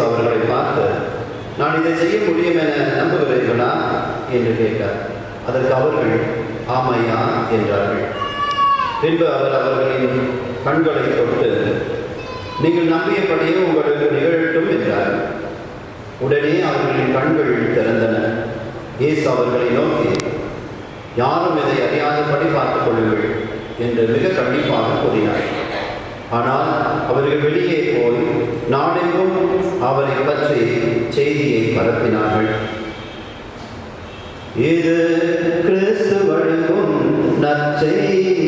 அவர்களை பார்த்து, நான் இதை செய்ய முடியும் என நம்புகிறீர்களா என்று கேட்டார். அதற்கு அவர்கள் ஆமையா என்றார்கள். பின்பு அவர் அவர்களின் கண்களை தொட்டு, நீங்கள் நம்பியபடியே உங்களுக்கு நிகழட்டும் என்றார். உடனே அவர்களின் கண்கள் திறந்தன. இயேசு அவர்களை நோக்கி, யாரும் இதை அறியாதபடி பார்த்துக் கொள்ளுங்கள் என்று மிக கண்டிப்பாக கூறினார். ஆனால் அவர்கள் வெளியே போய் நாடெங்கும் அவரை பற்றி செய்தியை பரப்பினார்கள். இது கிறிஸ்து வழங்கும் நற்செய்தி.